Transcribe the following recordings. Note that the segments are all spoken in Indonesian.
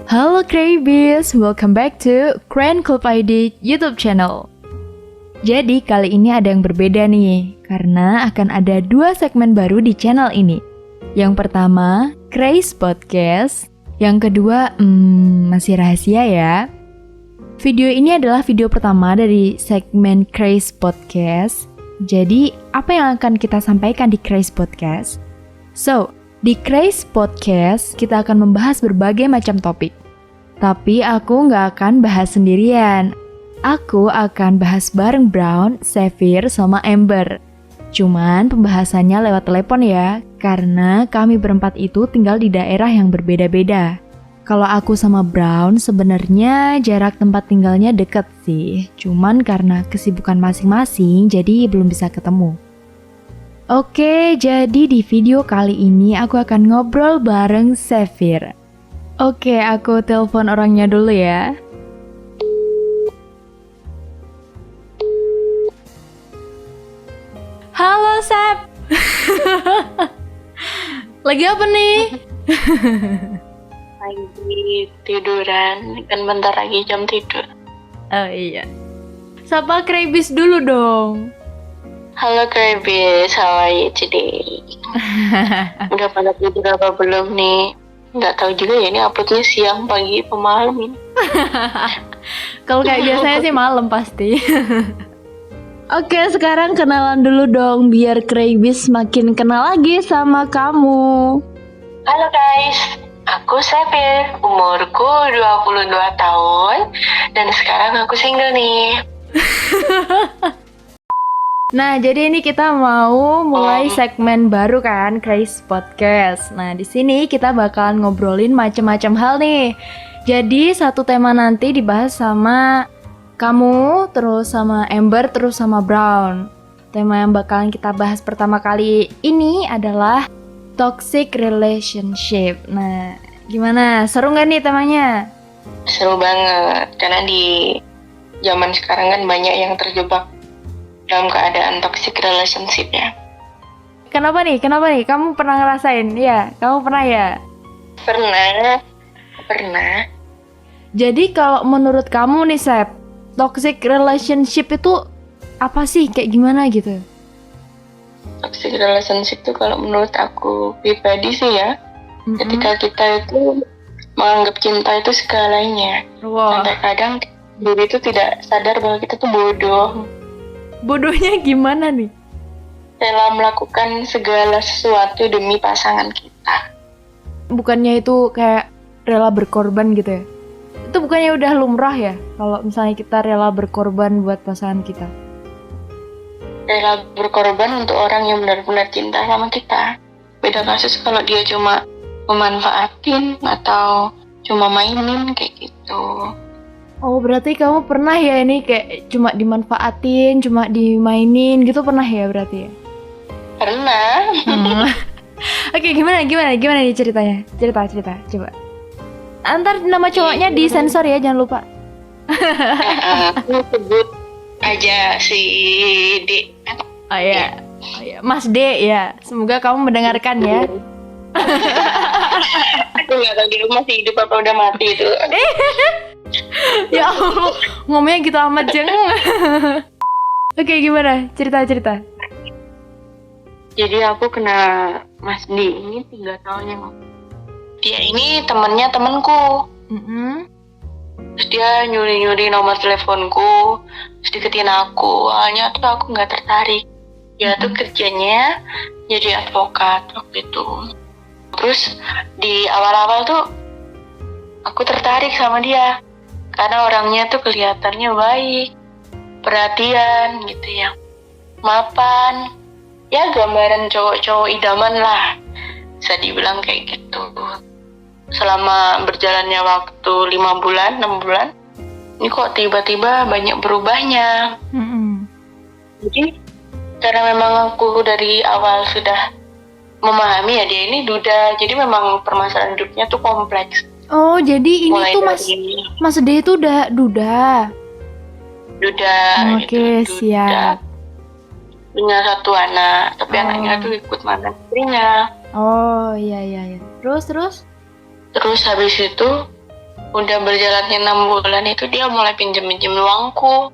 Halo Crabies, welcome back to Cran Club ID YouTube channel. Jadi kali ini ada yang berbeda nih, karena akan ada 2 segmen baru di channel ini. Yang pertama, Craze Podcast. Yang kedua, masih rahasia ya. Video ini adalah video pertama dari segmen Craze Podcast. Jadi, apa yang akan kita sampaikan di Craze Podcast? So, di Craze Podcast, kita akan membahas berbagai macam topik. Tapi aku nggak akan bahas sendirian. Aku akan bahas bareng Brown, Xavier, sama Amber. Cuman pembahasannya lewat telepon ya, karena kami berempat itu tinggal di daerah yang berbeda-beda. Kalau aku sama Brown sebenarnya jarak tempat tinggalnya deket sih. Cuman karena kesibukan masing-masing, jadi belum bisa ketemu. Oke, jadi di video kali ini aku akan ngobrol bareng Xavier. Oke, aku telepon orangnya dulu ya. Halo, Sep. Lagi apa nih? Lagi tiduran, kan bentar lagi jam tidur. Oh iya. Sapa Crabies dulu dong. Halo Crabies, how are you today? Udah pada tidur apa belum nih? Nggak tahu juga ya, ini uploadnya siang, pagi, atau malam ini. Kalau kayak biasanya sih malam pasti. Oke, sekarang kenalan dulu dong, biar Crabies makin kenal lagi sama kamu. Halo guys, aku Xavier, umurku 22 tahun, dan sekarang aku single nih. Nah, jadi ini kita mau mulai segmen baru kan, Craze Podcast. Nah, di sini kita bakalan ngobrolin macam-macam hal nih. Jadi satu tema nanti dibahas sama kamu, terus sama Amber, terus sama Brown. Tema yang bakalan kita bahas pertama kali ini adalah toxic relationship. Nah, gimana? Seru nggak nih temanya? Seru banget, karena di zaman sekarang kan banyak yang terjebak dalam keadaan toxic relationship ya. Kenapa nih? Kamu pernah ngerasain? Iya, kamu pernah ya? Pernah. Jadi kalau menurut kamu nih, Sep, toxic relationship itu apa sih? Kayak gimana gitu? Toxic relationship itu kalau menurut aku pribadi sih ya, ketika kita itu menganggap cinta itu segalanya. Wow. Sampai kadang diri itu tidak sadar bahwa kita tuh bodoh. Bodohnya gimana nih? Rela melakukan segala sesuatu demi pasangan kita. Bukannya itu kayak rela berkorban gitu ya? Itu bukannya udah lumrah ya? Kalau misalnya kita rela berkorban buat pasangan kita. Rela berkorban untuk orang yang benar-benar cinta sama kita. Beda kasus kalau dia cuma memanfaatin atau cuma mainin kayak gitu. Oh, berarti kamu pernah ya ini kayak cuma dimanfaatin, cuma dimainin gitu, pernah ya berarti ya? Pernah. Oke, gimana nih ceritanya? Cerita, coba. Antar nama cowoknya disensor ya, jangan lupa. Aku sebut aja si D. Oh iya, Mas D ya. Semoga kamu mendengarkan ya. Aku nggak tahu di rumah sih hidup apa udah mati itu. Ya Allah, ngomongnya gitu amat jeng. Oke, gimana? Cerita. Jadi aku kena Mas D ini 3 tahun yang lalu. Dia ini temennya temenku. Terus dia nyuri nomor teleponku, terus deketin aku. Awalnya tuh aku nggak tertarik. Dia tuh kerjanya jadi advokat waktu itu. Terus di awal-awal tuh aku tertarik sama dia. Karena orangnya tuh kelihatannya baik, perhatian gitu ya, mapan, ya gambaran cowok-cowok idaman lah, bisa dibilang kayak gitu. Selama berjalannya waktu 5 bulan, 6 bulan, ini kok tiba-tiba banyak berubahnya. Jadi karena memang aku dari awal sudah memahami ya dia ini duda, jadi memang permasalahan hidupnya tuh kompleks. Oh, jadi ini Mulai tuh Mas D itu udah duda. Oke, gitu, siap. Punya 1 anak, tapi anaknya tuh ikut mantan istrinya. Oh, iya. Terus? Terus habis itu udah berjalannya 6 bulan itu dia mulai pinjem-pinjem uangku.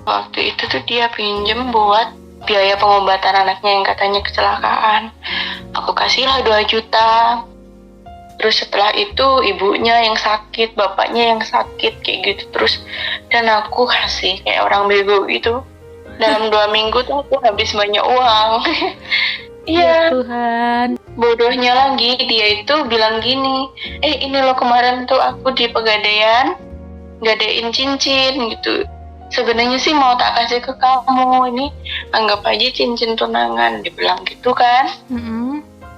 Waktu itu tuh dia pinjem buat biaya pengobatan anaknya yang katanya kecelakaan. Aku kasihlah 2 juta. Terus setelah itu ibunya yang sakit, bapaknya yang sakit kayak gitu terus. Dan aku kasih kayak orang bego gitu. Dalam 2 minggu tuh aku habis banyak uang. Ya Iya. Tuhan. Bodohnya lagi dia itu bilang gini, ini loh kemarin tuh aku di Pegadaian gadein cincin gitu. Sebenarnya sih mau tak kasih ke kamu, ini anggap aja cincin tunangan, dibilang gitu kan.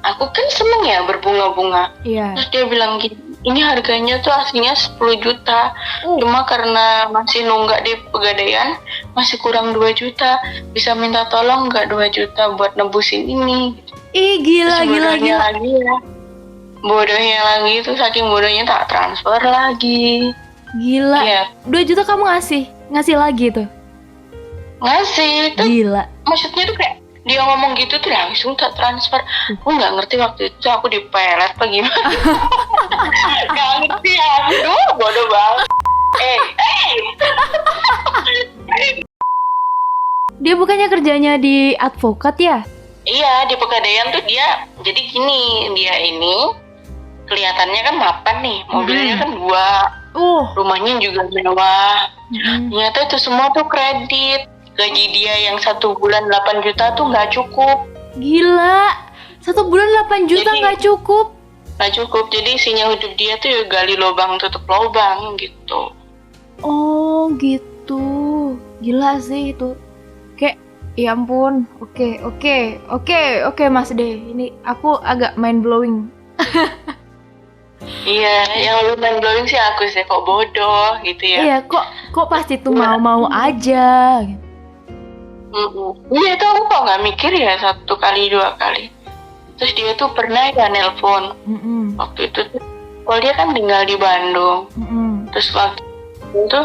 Aku kan seneng ya berbunga-bunga. Terus dia bilang gini, ini harganya tuh aslinya 10 juta. Cuma karena masih nunggak di Pegadaian, masih kurang 2 juta. Bisa minta tolong nggak 2 juta buat nebusin ini. Ih gila. Lagi ya. Bodohnya lagi itu saking bodohnya tak transfer lagi. Gila. Iya. 2 juta kamu ngasih lagi tuh. Ngasih tuh. Gila. Maksudnya tuh kayak dia ngomong gitu tuh langsung tak transfer. Aku nggak ngerti waktu itu aku dipelet apa gimana. Nggak ngerti aduh bodoh banget. Dia bukannya kerjanya di advokat ya? Iya, di Pegadaian tuh dia jadi gini, dia ini kelihatannya kan mapan nih, mobilnya kan 2, rumahnya juga mewah. Ternyata itu semua tuh kredit. Gaji dia yang 1 bulan 8 juta tuh nggak cukup. Gila, 1 bulan 8 juta nggak cukup? Nggak cukup, jadi isinya hidup dia tuh ya gali lubang tutup lubang gitu. Oh gitu, gila sih itu. Kayak, ya ampun, oke Mas D, ini aku agak mind blowing. Iya, yang lu mind blowing sih aku sih, kok bodoh gitu ya. Iya, kok pasti tuh mau aja. Iya itu aku kok nggak mikir ya 1 kali 2 kali. Terus dia tuh pernah ya nelpon. Waktu itu tuh, kalau dia kan tinggal di Bandung. Terus waktu itu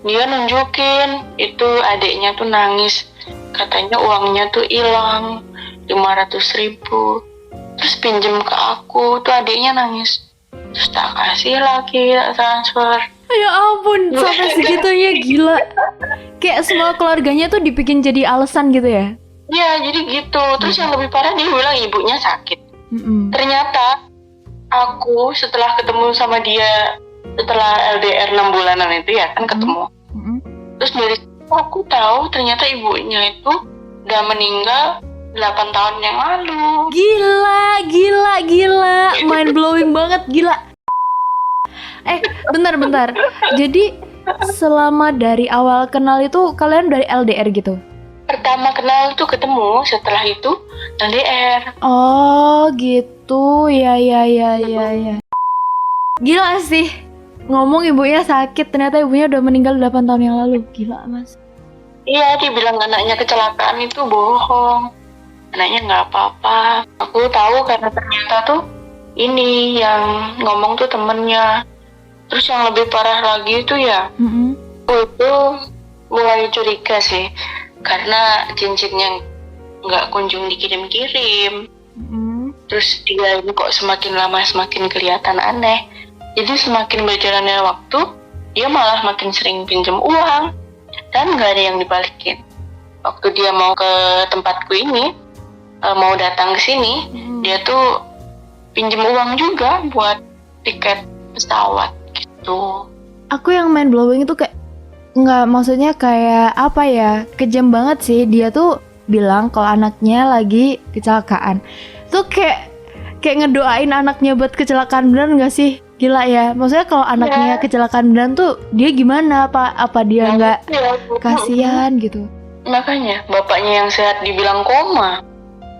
dia nunjukin itu adiknya tuh nangis. Katanya uangnya tuh hilang 500.000. Terus pinjem ke aku, tuh adiknya nangis. Terus tak kasih lagi, tak transfer. Ya ampun, sampai segitunya gila. Kayak semua keluarganya tuh dibikin jadi alasan gitu ya? Iya, jadi gitu. Terus yang lebih parah dia bilang ibunya sakit. Ternyata aku setelah ketemu sama dia, setelah LDR 6 bulanan itu ya kan ketemu. Terus dari situ aku tahu ternyata ibunya itu udah meninggal 8 tahun yang lalu. Gila. Mind blowing banget, gila. Bentar. Jadi selama dari awal kenal itu kalian dari LDR gitu? Pertama kenal tuh ketemu, setelah itu LDR. Oh gitu, ya. Gila sih, ngomong ibunya sakit, ternyata ibunya udah meninggal 8 tahun yang lalu. Gila Mas. Iya, dibilang anaknya kecelakaan itu bohong. Anaknya nggak apa-apa. Aku tahu karena ternyata tuh ini yang ngomong tuh temennya. Terus yang lebih parah lagi itu ya, aku itu mulai curiga sih. Karena cincinnya nggak kunjung dikirim-kirim. Terus dia ini kok semakin lama semakin kelihatan aneh. Jadi semakin berjalannya waktu, dia malah makin sering pinjam uang. Dan nggak ada yang dibalikin. Waktu dia mau ke tempatku ini, mau datang ke sini, dia tuh pinjam uang juga buat tiket pesawat gitu. Aku yang mind blowing itu kayak nggak, maksudnya kayak apa ya, kejam banget sih. Dia tuh bilang kalau anaknya lagi kecelakaan. Tuh kayak ngedoain anaknya buat kecelakaan beneran nggak sih? Gila ya. Maksudnya kalau anaknya kecelakaan beneran tuh dia gimana? Apa dia nggak kasihan gitu? Makanya bapaknya yang sehat dibilang koma.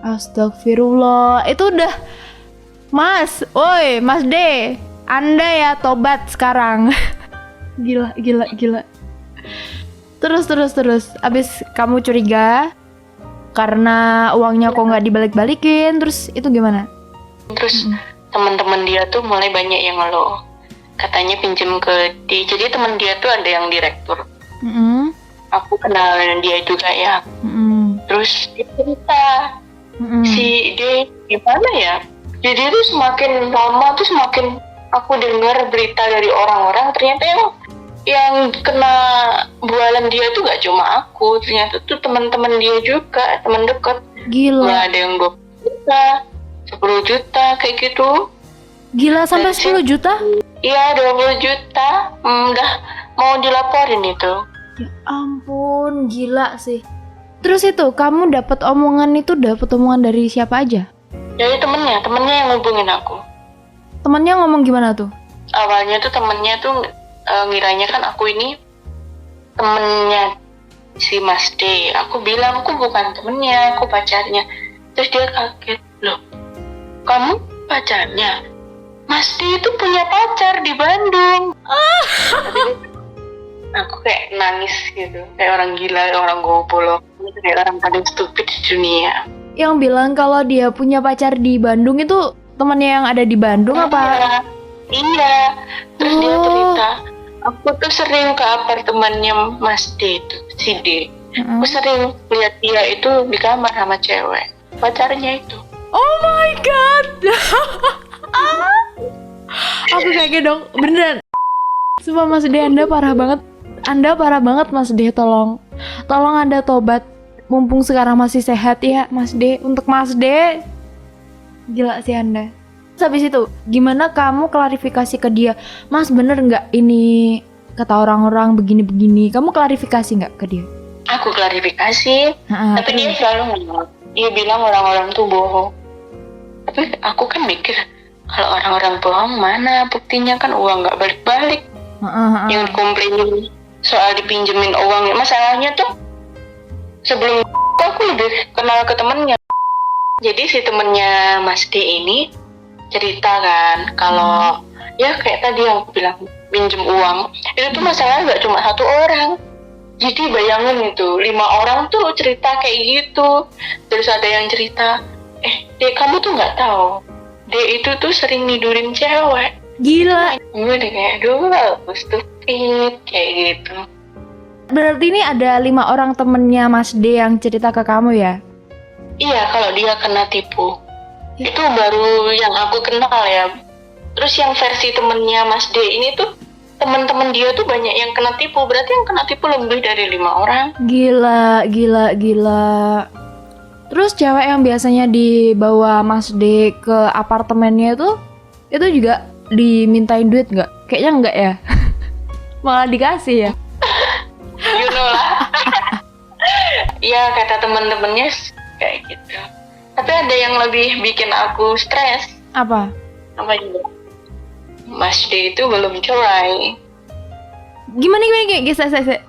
Astagfirullah. Itu udah Mas D, Anda ya tobat sekarang. Gila. Terus. Abis kamu curiga karena uangnya kok nggak dibalik-balikin, terus itu gimana? Terus teman-teman dia tuh mulai banyak yang ngeluh. Katanya pinjem ke dia. Jadi teman dia tuh ada yang direktur. Aku kenal dia juga ya. Terus dia cerita, si dia gimana ya? Jadi tuh semakin lama tuh semakin aku dengar berita dari orang-orang, ternyata yang kena bualan dia tuh gak cuma aku, ternyata tuh teman-teman dia juga, teman dekat. Gila. Nggak ada yang 20 juta, 10 juta kayak gitu. Gila, sampai 10 juta? Iya, 20 juta. Udah mau dilaporin itu. Ya ampun, gila sih. Terus itu kamu dapat omongan dari siapa aja? Dari temennya yang ngubungin aku. Temennya ngomong gimana tuh? Awalnya tuh temennya tuh ngiranya kan aku ini temennya si Mas D. Aku bilang aku bukan temennya, aku pacarnya. Terus dia kaget, loh kamu pacarnya? Mas D itu punya pacar di Bandung. Aku kayak nangis gitu, kayak orang gila, orang goblok, kayak orang paling stupid di dunia. Yang bilang kalau dia punya pacar di Bandung itu temannya yang ada di Bandung apa? Iya. Terus dia cerita, aku tuh sering ke apartemennya Mas D itu, si D. Aku sering lihat dia itu di kamar sama cewek, pacarnya itu. Oh my god. Aku kayak dong, beneran. Sumpah Mas D, Anda parah banget. Mas D, tolong Anda tobat. Mumpung sekarang masih sehat ya Mas D. Untuk Mas D, gila sih Anda. Terus habis itu, gimana kamu klarifikasi ke dia? Mas bener nggak ini kata orang-orang begini-begini? Kamu klarifikasi nggak ke dia? Aku klarifikasi, tapi dia selalu ngomong. Dia bilang orang-orang tuh bohong. Tapi aku kan mikir, kalau orang-orang bohong mana buktinya, kan uang nggak balik-balik. Yang komplain soal dipinjemin uang, masalahnya tuh sebelum aku lebih kenal ke temennya. Jadi si temennya Mas D ini cerita kan kalau ya kayak tadi yang aku bilang pinjem uang itu tuh masalahnya nggak cuma satu orang. Jadi bayangin itu 5 orang tuh cerita kayak gitu. Terus ada yang cerita, Dek kamu tuh nggak tahu, Dek itu tuh sering nidurin cewek. Gila. Gue udah kayak aduh stupid kayak gitu. Berarti ini ada 5 orang temennya Mas D yang cerita ke kamu ya? Iya, kalau dia kena tipu. Itu baru yang aku kenal ya. Terus yang versi temennya Mas D ini tuh teman-teman dia tuh banyak yang kena tipu. Berarti yang kena tipu lebih dari 5 orang. Gila. Terus cewek yang biasanya dibawa Mas D ke apartemennya itu juga dimintain duit nggak? Kayaknya nggak ya. Malah dikasih ya. You know lah. Iya, kata teman-temannya kayak gitu. Tapi ada yang lebih bikin aku stres. Apa juga? Mas D itu belum cerai. Gimana saya.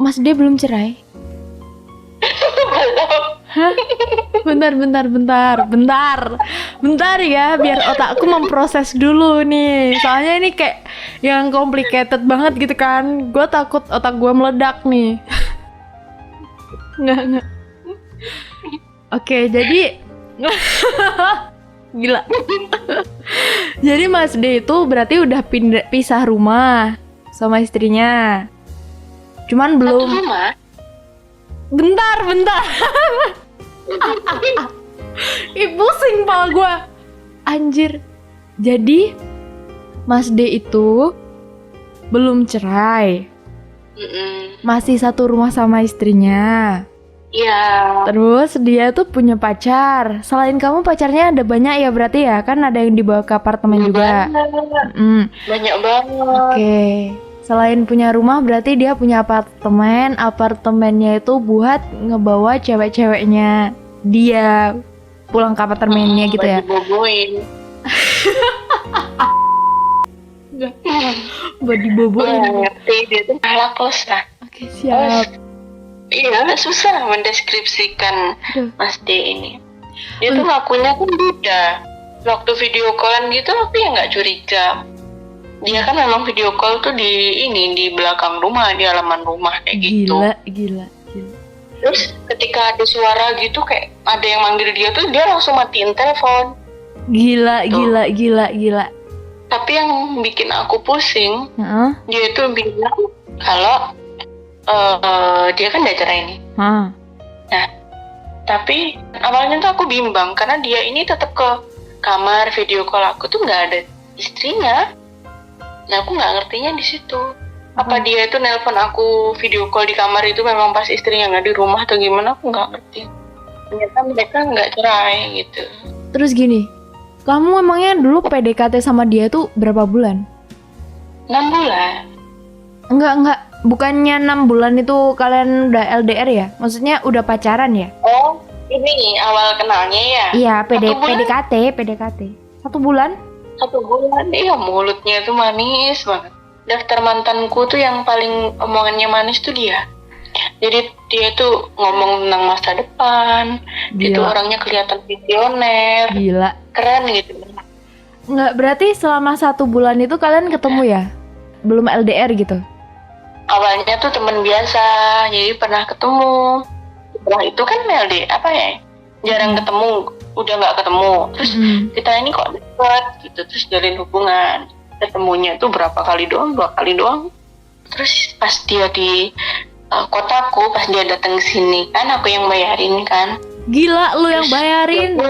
Mas D belum cerai? Hah? Bentar ya, biar otakku memproses dulu nih. Soalnya ini kayak yang complicated banget gitu kan. Gue takut otak gue meledak nih. Nggak. Oke, jadi gila. Jadi Mas D itu berarti udah pisah rumah sama istrinya. Cuman belum. Satu rumah? Bentar. Pusing pala gue. Anjir. Jadi Mas D itu belum cerai. Masih satu rumah sama istrinya. Iya. Terus dia tuh punya pacar. Selain kamu pacarnya ada banyak ya berarti ya? Kan ada yang dibawa ke apartemen juga. Banyak banget. Oke. Selain punya rumah berarti dia punya apartemen. Apartemennya itu buat ngebawa cewek-ceweknya dia pulang ke apartemennya gitu ya. Buat diboboin. Ngerti, dia tuh halakos lah. Oke, siap. Iya, susah mendeskripsikan Mas D ini. Dia tuh ngakunya kan beda. Waktu video callan gitu tapi ya nggak curiga. Dia kan memang video call tuh di belakang rumah, di halaman rumah kayak gitu. Gila. Terus ketika ada suara gitu kayak ada yang manggil dia tuh dia langsung matiin telepon. Gila. Tapi yang bikin aku pusing, dia itu bilang kalau dia kan udah cerai nih. Nah, tapi awalnya tuh aku bimbang karena dia ini tetap ke kamar video call aku tuh nggak ada istrinya. Nah aku nggak ngertinya di situ. Apa dia itu nelpon aku video call di kamar itu memang pas istrinya nggak di rumah atau gimana, aku nggak ngerti. Ternyata mereka nggak cerai gitu. Terus gini, kamu emangnya dulu PDKT sama dia tuh berapa bulan? 6 bulan. Enggak, bukannya 6 bulan itu kalian udah LDR ya? Maksudnya udah pacaran ya? Oh, ini awal kenalnya ya? Iya, 1 bulan? PDKT. 1 bulan? 1 bulan, iya mulutnya tuh manis banget. Daftar mantanku tuh yang paling omongannya manis tuh dia. Jadi dia tuh ngomong tentang masa depan. Dia tuh orangnya kelihatan visioner. Gila. Keren gitu. Enggak, berarti selama 1 bulan itu kalian ketemu ya? Belum LDR gitu? Awalnya tuh teman biasa, jadi pernah ketemu. Setelah itu kan LDR apa ya? Jarang ketemu, udah nggak ketemu. Terus kita ini kok dekat gitu, terus jalin hubungan. Ketemunya tuh berapa kali doang, 2 kali doang. Terus pas dia di kotaku, pas dia datang ke sini kan aku yang bayarin kan. Gila, lu yang bayarin?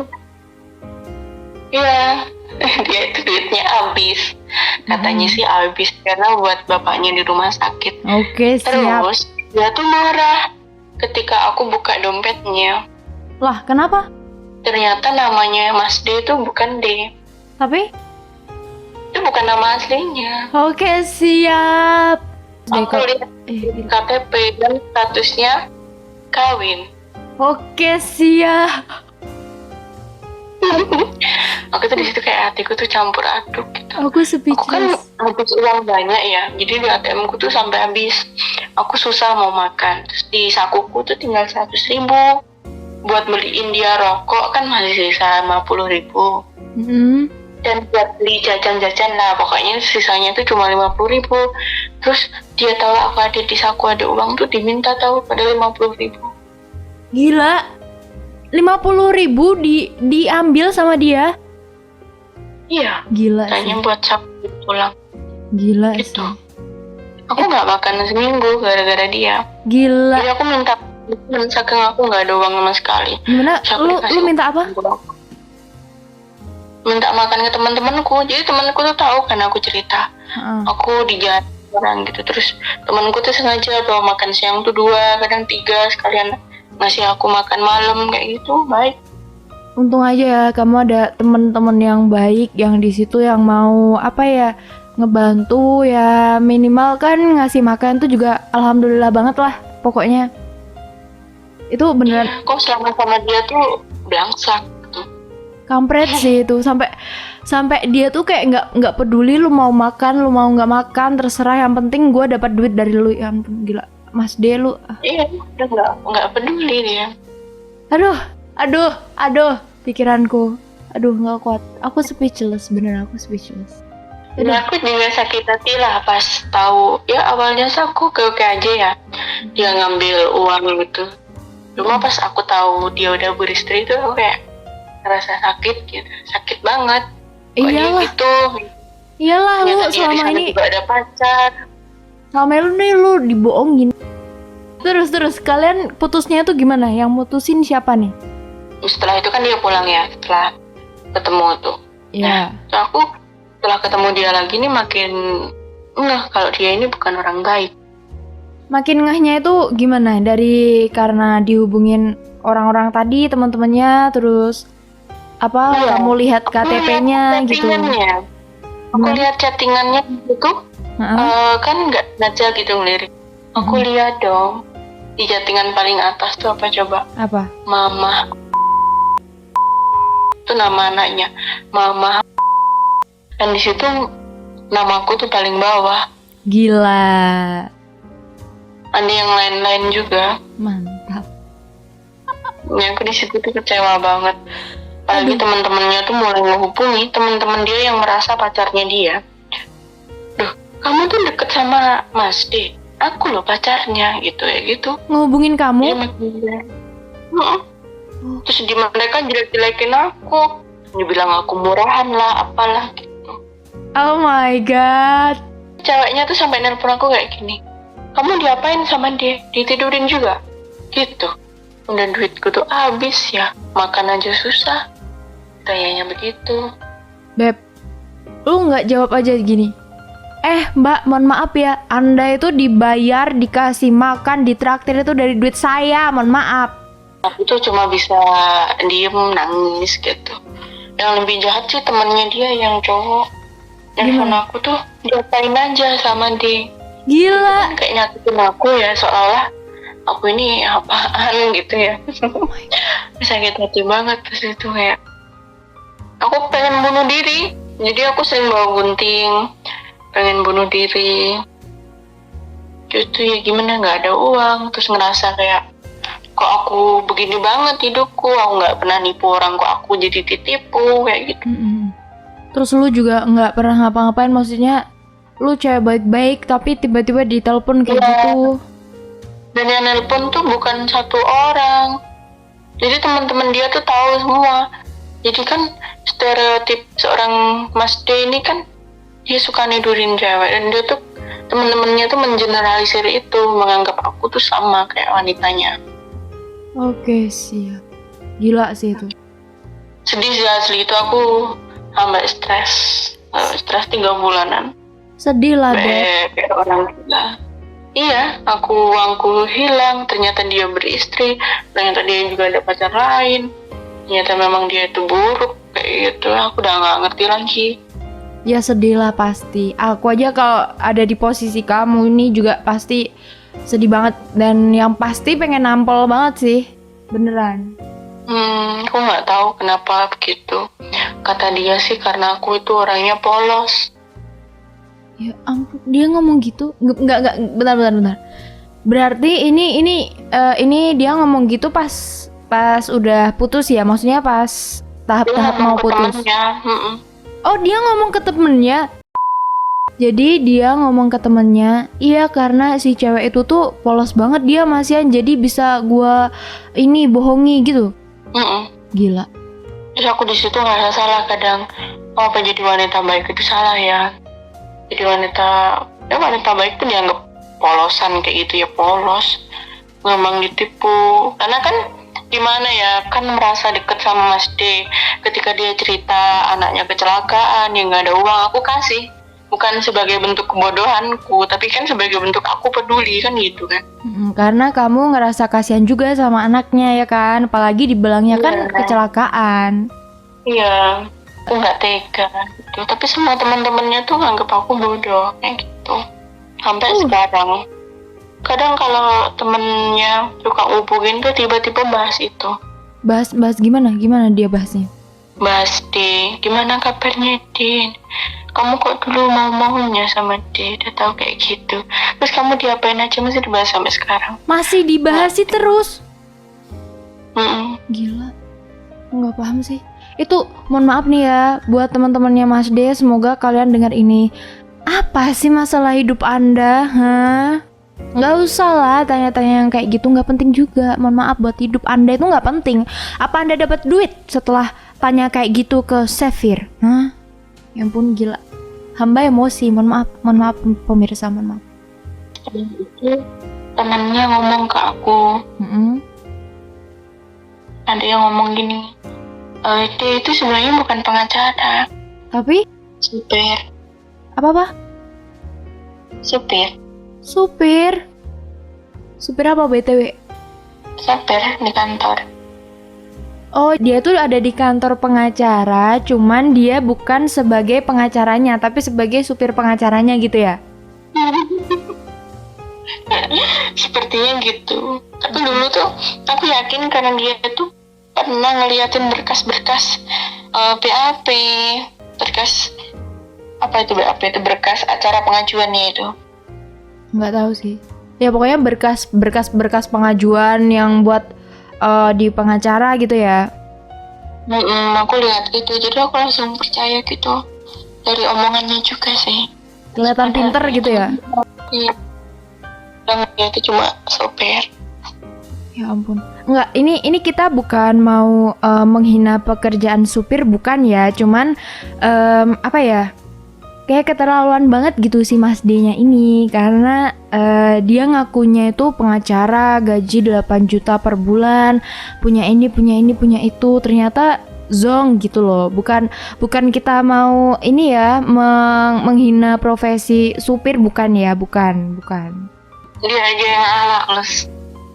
Iya, dia itu duitnya habis. Katanya sih habis karena buat bapaknya di rumah sakit. Oke, siap. Terus dia tuh marah ketika aku buka dompetnya. Lah, kenapa? Ternyata namanya Mas D itu bukan D. Tapi? Itu bukan nama aslinya. Oke, siap. Aku lihat KTP dan statusnya kawin. Oke, siap. Aku tuh di situ kayak hatiku tuh campur aduk gitu. Aku speechless. Aku kan habis uang banyak ya, jadi di ATM ku tuh sampai habis. Aku susah mau makan. Terus di sakuku tuh tinggal 100.000. Buat beliin dia rokok kan masih sisa 50.000. Dan buat beli jajan-jajan lah, pokoknya sisanya tuh cuma 50.000. Terus dia tahu aku ada di saku ada uang tuh diminta tahu pada 50.000. Gila, 50.000 diambil sama dia? Iya. Gila tanya sih. Buat saku pulang. Gila gitu. sih. Aku nggak makan seminggu gara-gara dia. Gila. Jadi aku minta, saking aku nggak ada uang sama sekali. Gimana? Lu minta apa? Minta makan ke teman-temanku. Jadi temanku tuh tahu kan aku cerita. Aku di jalan gitu. Terus temanku tuh sengaja bawa makan siang tuh 2, kadang 3, sekalian ngasih aku makan malam kayak gitu. Baik. Untung aja ya kamu ada teman-teman yang baik yang di situ yang mau apa ya, ngebantu ya, minimal kan ngasih makan tuh juga alhamdulillah banget lah pokoknya. Itu beneran. Iya, kok selama sama dia tuh belangsak. Kampret sih itu, sampai dia tuh kayak nggak peduli lu mau makan, lu mau nggak makan, terserah, yang penting gue dapat duit dari lu. Ya ampun, gila Mas D lu. Iya, udah nggak peduli dia. Aduh, pikiranku, nggak kuat. Aku speechless, bener, aku speechless. Aku juga sakit hati lah pas tahu. Ya awalnya sih aku oke aja ya, dia ngambil uang gitu. Cuma pas aku tahu dia udah beristri itu aku kayak ngerasa sakit gitu, sakit banget. Iyalah. Gitu. Iyalah, lu selama ini juga ada pacar. Selama lu dibohongin. Terus kalian putusnya tuh gimana? Yang mutusin siapa nih? Setelah itu kan dia pulang ya, setelah ketemu tuh. Iya. Nah, aku setelah ketemu dia lagi nih makin kalau dia ini bukan orang baik. Makin ngehnya itu gimana? Dari karena dihubungin orang-orang tadi, teman-temannya, terus apa kamu lihat KTP-nya gitu? Aku lihat chattingannya gitu, kan nggak sengaja gitu ngelirik. Aku lihat dong di chattingan paling atas tuh apa coba? Apa? Mama. Itu nama anaknya, Mama. Dan di situ namaku tuh paling bawah. Gila. Ada yang lain-lain juga. Mantap. Aku di situ tuh kecewa banget. Apalagi teman-temannya tuh mulai menghubungi teman-teman dia yang merasa pacarnya dia. Duh, kamu tuh deket sama Mas D. Aku loh pacarnya gitu ya gitu. Ngehubungin kamu? Terus mereka jelek-jelekin aku. Dia bilang aku murahan lah, apalah gitu. Oh my god. Ceweknya tuh sampai nelpon aku kayak gini. Kamu diapain sama dia? Ditidurin juga? Gitu. Udah duitku tuh habis ya. Makan aja susah. Kayaknya begitu. Beb, Lu nggak jawab aja gini, Mbak, mohon maaf ya, Anda itu dibayar, dikasih makan, ditraktir itu dari duit saya, mohon maaf. Aku tuh cuma bisa diem nangis gitu. Yang lebih jahat sih temennya dia yang cowok. Nelfon Gimana? aku tuh diapain aja sama dia. Gila. Kayak nyakitin aku ya, seolah aku ini apaan gitu ya. Sakit hati banget pas itu kayak. Aku pengen bunuh diri. Jadi aku sering bawa gunting, pengen bunuh diri. Gitu ya gimana, nggak ada uang, terus ngerasa kayak kok aku begini banget hidupku, aku nggak pernah nipu orang, kok aku jadi ditipu kayak gitu. Terus lu juga nggak pernah ngapa-ngapain, maksudnya lu cewek baik-baik tapi tiba-tiba ditelepon kayak gitu. Dan yang nelpon tuh bukan satu orang, jadi teman-teman dia tuh tahu semua. Jadi kan stereotip seorang Mas D ini kan dia suka nidurin cewek, dan dia tuh teman-temannya tuh mengeneralisir itu, menganggap aku tuh sama kayak wanitanya. Oke, siap. Gila sih itu. Sedih sih asli, itu aku sampai stres 3 bulanan. Sedih lah, Beb. Kayak orang gila. Iya, uangku hilang, ternyata dia beristri, ternyata dia juga ada pacar lain, ternyata memang dia itu buruk kayak gitu. Aku udah nggak ngerti lagi. Ya sedih lah pasti. Aku aja kalau ada di posisi kamu ini juga pasti sedih banget, dan yang pasti pengen nampol banget sih, beneran. Aku nggak tahu kenapa begitu. Kata dia sih karena aku itu orangnya polos. Ya ampun, dia ngomong gitu? Enggak, bentar. Berarti ini dia ngomong gitu pas udah putus ya? Maksudnya pas tahap mau putus. Oh, dia ngomong ke temennya. Jadi dia ngomong ke temennya, iya karena si cewek itu tuh polos banget dia masihan, jadi bisa gua ini bohongi gitu. Gila. Terus aku di situ ngerasa salah kadang. Oh, apa jadi wanita baik itu salah ya? Jadi wanita baik tuh dianggap polosan kayak gitu ya, polos, gampang ditipu. Karena kan gimana ya, kan merasa deket sama Mas D. Ketika dia cerita anaknya kecelakaan, ya nggak ada uang, aku kasih. Bukan sebagai bentuk kebodohanku, tapi kan sebagai bentuk aku peduli kan gitu kan. Karena kamu ngerasa kasihan juga sama anaknya ya kan, apalagi dibilangnya kan kecelakaan. Iya, aku nggak tega gitu. Tapi semua teman-temannya tuh nganggap aku bodoh kayak gitu. Sampai sekarang. Kadang kalau temennya suka hubungin tuh tiba-tiba bahas itu. Bahas gimana dia bahasnya? Bahas D, gimana kabarnya Din? Kamu kok dulu mau-maunya sama D, udah tahu kayak gitu. Terus kamu diapain aja, masih dibahas sampai sekarang. Masih dibahas sih terus. Gila, nggak paham sih. Itu mohon maaf nih ya buat teman-temannya Mas D, semoga kalian dengar ini. Apa sih masalah hidup Anda? Nggak usah lah tanya-tanya yang kayak gitu, nggak penting juga. Mohon maaf, buat hidup Anda itu nggak penting. Apa Anda dapat duit setelah tanya kayak gitu ke Sefir? Ya ampun, gila. Hamba emosi, mohon maaf pemirsa, mohon maaf. Itu temannya ngomong ke aku. Ada yang ngomong gini, dia itu sebenarnya bukan pengacara, tapi supir. Apa? Supir apa BTW? Supir di kantor. Oh, dia tuh ada di kantor pengacara, cuman dia bukan sebagai pengacaranya, tapi sebagai supir pengacaranya gitu ya? Sepertinya gitu. Tapi dulu tuh aku yakin karena dia tuh pernah ngeliatin berkas-berkas BAP, berkas apa itu BAP itu, berkas acara pengajuannya itu. Nggak tahu sih. Ya pokoknya berkas pengajuan yang buat di pengacara gitu ya. Aku lihat itu, jadi aku langsung percaya gitu dari omongannya juga sih. Kelihatan pinter gitu ya. Iya. Dan dia itu cuma sopir. Ya ampun. Enggak, ini kita bukan mau menghina pekerjaan supir, bukan ya. Cuman apa ya? Kayak keterlaluan banget gitu si Mas D-nya ini, karena dia ngakunya itu pengacara, gaji 8 juta per bulan, punya ini, punya itu. Ternyata zong gitu loh. Bukan kita mau ini ya menghina profesi supir, bukan ya, bukan. Dia aja yang akhlak.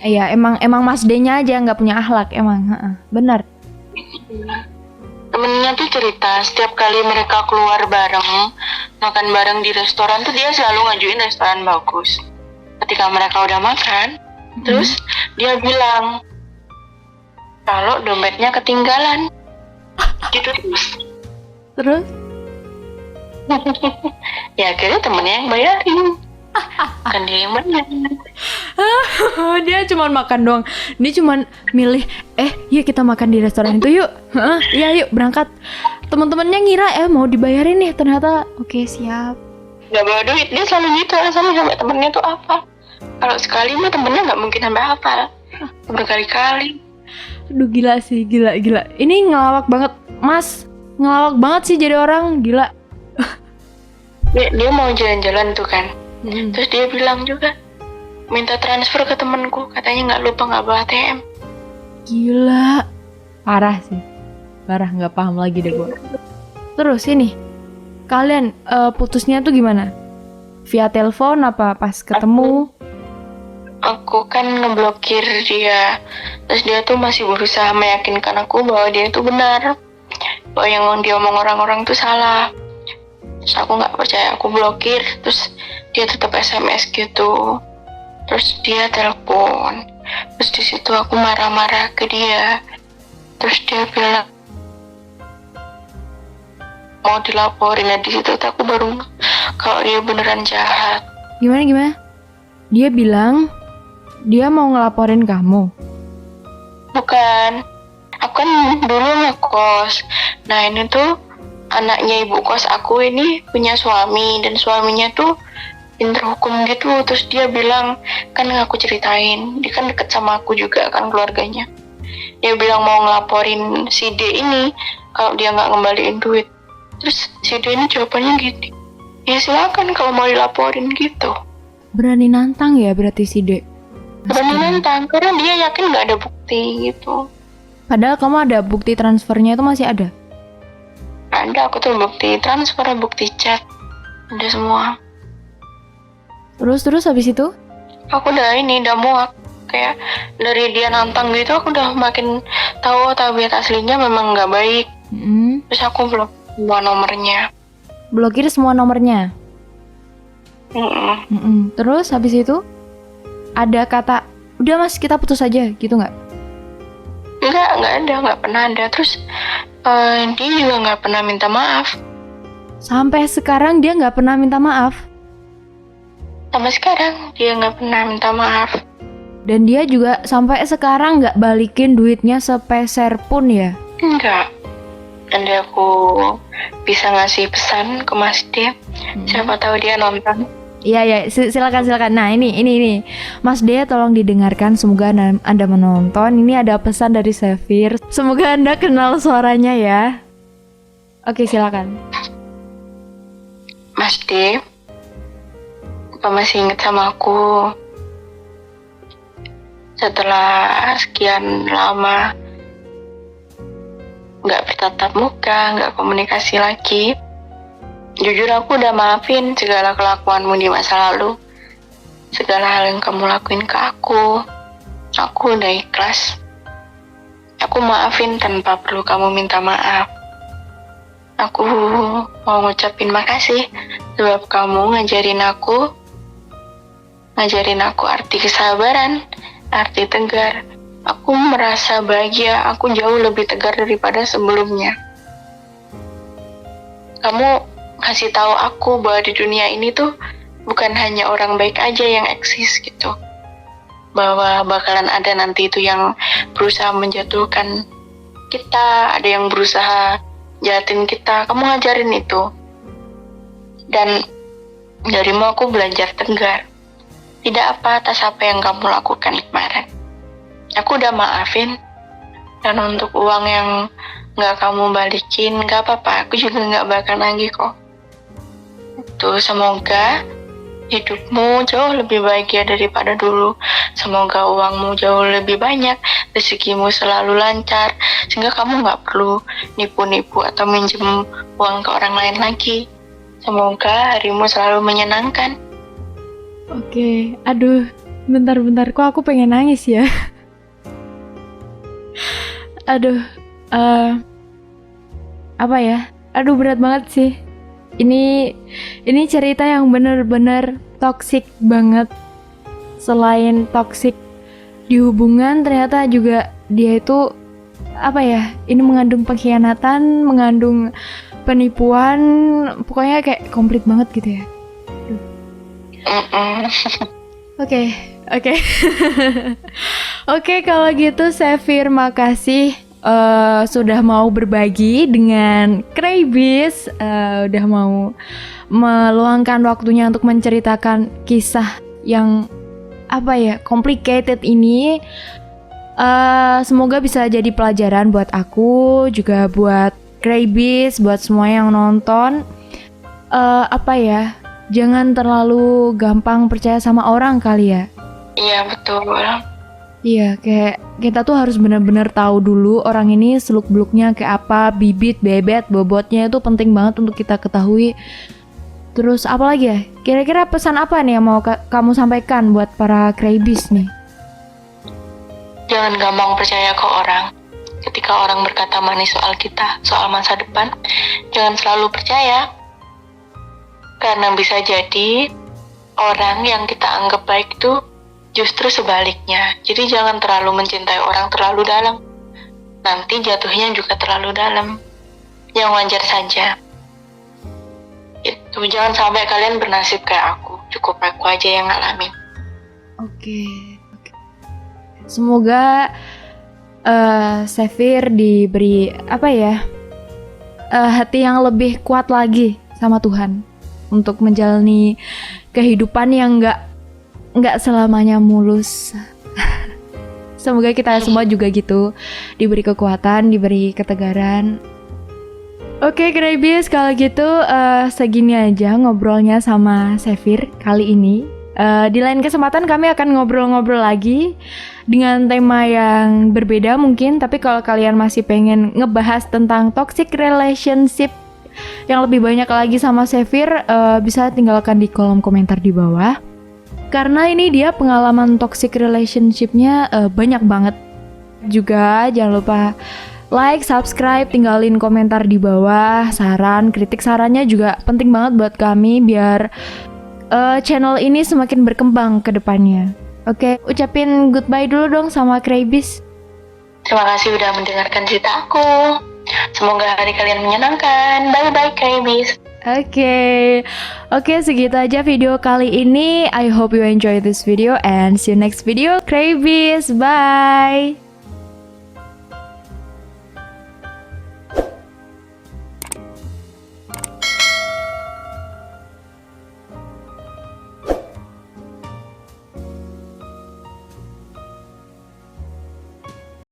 Iya, emang Mas D-nya aja nggak punya akhlak emang, benar. Temennya tuh cerita setiap kali mereka keluar bareng, makan bareng di restoran tuh dia selalu ngajuin restoran bagus. Ketika mereka udah makan, terus dia bilang kalau dompetnya ketinggalan. Gitu Terus? Ya akhirnya temennya yang bayarin. Kan dia yang bayar. Dia cuma makan doang. Dia cuma milih, yuk kita makan di restoran itu yuk. Iya yuk berangkat. Teman-temannya ngira mau dibayarin nih, ternyata oke, siap. Gak bawa duit, dia selalu gitu alasannya sampai temennya tuh apa. Kalau sekali mah temennya gak mungkin sampai hafal. Berkali-kali. Aduh gila sih, gila. Ini ngelawak banget, Mas. Ngelawak banget sih jadi orang, gila. Dia mau jalan-jalan tuh kan. Terus dia bilang juga minta transfer ke temenku, katanya nggak bawa ATM. Gila, parah sih, nggak paham lagi deh gue. Terus ini kalian putusnya tuh gimana? Via telepon apa pas ketemu? Aku kan ngeblokir dia, terus dia tuh masih berusaha meyakinkan aku bahwa dia itu benar, bahwa yang dia omong orang-orang tuh salah. Terus aku nggak percaya, aku blokir. Terus dia tetap SMS gitu. Terus dia telepon. Terus di situ aku marah-marah ke dia. Terus dia bilang mau dilaporin. Nah di situ aku baru kalau dia beneran jahat. Gimana? Dia bilang dia mau ngelaporin kamu. Bukan. Aku kan dulu ngekos. Nah ini tuh anaknya ibu kos aku ini punya suami, dan suaminya tuh pinter hukum gitu. Terus dia bilang, kan aku ceritain, dia kan deket sama aku juga kan keluarganya. Dia bilang mau ngelaporin si D ini kalau dia nggak ngembaliin duit. Terus si D ini jawabannya gini, ya silakan kalau mau dilaporin gitu. Berani nantang ya berarti si D. Berani nantang karena dia yakin nggak ada bukti gitu. Padahal kamu ada bukti transfernya itu masih ada. Ada, aku tuh bukti transfer, bukti chat, ada semua. Terus habis itu? Aku udah muak. Kayak dari dia nantang gitu, aku udah makin tahu tabiat aslinya memang nggak baik. Terus aku blok semua nomornya. Blokir semua nomornya? Terus habis itu? Ada kata, udah mas kita putus aja gitu nggak? Nggak pernah ada. Terus dia juga nggak pernah minta maaf. Sampai sekarang dia nggak pernah minta maaf? Sampai sekarang dia nggak pernah minta maaf. Dan dia juga sampai sekarang nggak balikin duitnya sepeser pun ya? Enggak. Nanti aku bisa ngasih pesan ke Mas D. Siapa tahu dia nonton. Iya, silakan. Nah ini Mas D tolong didengarkan, semoga Anda menonton. Ini ada pesan dari Sefir, semoga Anda kenal suaranya ya. Oke, silakan. Mas D, apa masih ingat sama aku? Setelah sekian lama nggak bertatap muka, nggak komunikasi lagi, jujur aku udah maafin segala kelakuanmu di masa lalu. Segala hal yang kamu lakuin ke aku udah ikhlas. Aku maafin tanpa perlu kamu minta maaf. Aku mau ngucapin makasih sebab kamu ngajarin aku arti kesabaran, arti tegar. Aku merasa bahagia, aku jauh lebih tegar daripada sebelumnya. Kamu kasih tahu aku bahwa di dunia ini tuh bukan hanya orang baik aja yang eksis gitu. Bahwa bakalan ada nanti itu yang berusaha menjatuhkan kita, ada yang berusaha jahatin kita. Kamu ngajarin itu. Dan darimu aku belajar tegar. Tidak apa atas apa yang kamu lakukan kemarin. Aku udah maafin. Dan untuk uang yang gak kamu balikin, gak apa-apa. Aku juga gak bakal nagih kok. Tuh, semoga hidupmu jauh lebih bahagia daripada dulu. Semoga uangmu jauh lebih banyak. rezekimu selalu lancar, sehingga kamu nggak perlu nipu-nipu atau minjem uang ke orang lain lagi. Semoga harimu selalu menyenangkan. Oke, aduh, bentar-bentar, kok aku pengen nangis ya? Aduh, apa ya? Aduh, berat banget sih. Ini cerita yang bener-bener toksik banget. Selain toksik di hubungan, ternyata juga dia itu apa ya? Ini mengandung pengkhianatan, mengandung penipuan, pokoknya kayak komplit banget gitu ya. Oke. Oke, kalau gitu Sefir, makasih sudah mau berbagi dengan Kraybis, udah mau meluangkan waktunya untuk menceritakan kisah yang apa ya, complicated ini. Semoga bisa jadi pelajaran buat aku, juga buat Kraybis, buat semua yang nonton. Apa ya, jangan terlalu gampang percaya sama orang kali ya. Iya, betul. Iya, kayak kita tuh harus benar-benar tahu dulu orang ini seluk-beluknya kayak apa, bibit, bebet, bobotnya itu penting banget untuk kita ketahui. Terus apa lagi ya? Kira-kira pesan apa nih yang mau kamu sampaikan buat para Kraybis nih? Jangan gampang percaya ke orang. Ketika orang berkata manis soal kita, soal masa depan, jangan selalu percaya. Karena bisa jadi orang yang kita anggap baik itu justru sebaliknya. Jadi jangan terlalu mencintai orang terlalu dalam. Nanti jatuhnya juga terlalu dalam. Yang wajar saja. Itu, jangan sampai kalian bernasib kayak aku. Cukup aku aja yang ngalamin. Oke. Semoga Sefir diberi apa ya, hati yang lebih kuat lagi sama Tuhan untuk menjalani kehidupan yang nggak selamanya mulus. Semoga kita semua juga gitu, diberi kekuatan, diberi ketegaran. Oke, Kraybis, kalau gitu segini aja ngobrolnya sama Sefir kali ini. Di lain kesempatan kami akan ngobrol-ngobrol lagi dengan tema yang berbeda mungkin. Tapi kalau kalian masih pengen ngebahas tentang toxic relationship yang lebih banyak lagi sama Sefir, bisa tinggalkan di kolom komentar di bawah. Karena ini dia pengalaman toxic relationship-nya banyak banget. Juga jangan lupa like, subscribe, tinggalin komentar di bawah, saran, kritik sarannya juga penting banget buat kami biar channel ini semakin berkembang ke depannya. Oke, ucapin goodbye dulu dong sama Kraybis. Terima kasih udah mendengarkan cerita aku. Semoga hari kalian menyenangkan. Bye-bye, Kraybis. Oke, segitu aja video kali ini. I hope you enjoy this video and see you next video, Kraybis. Bye.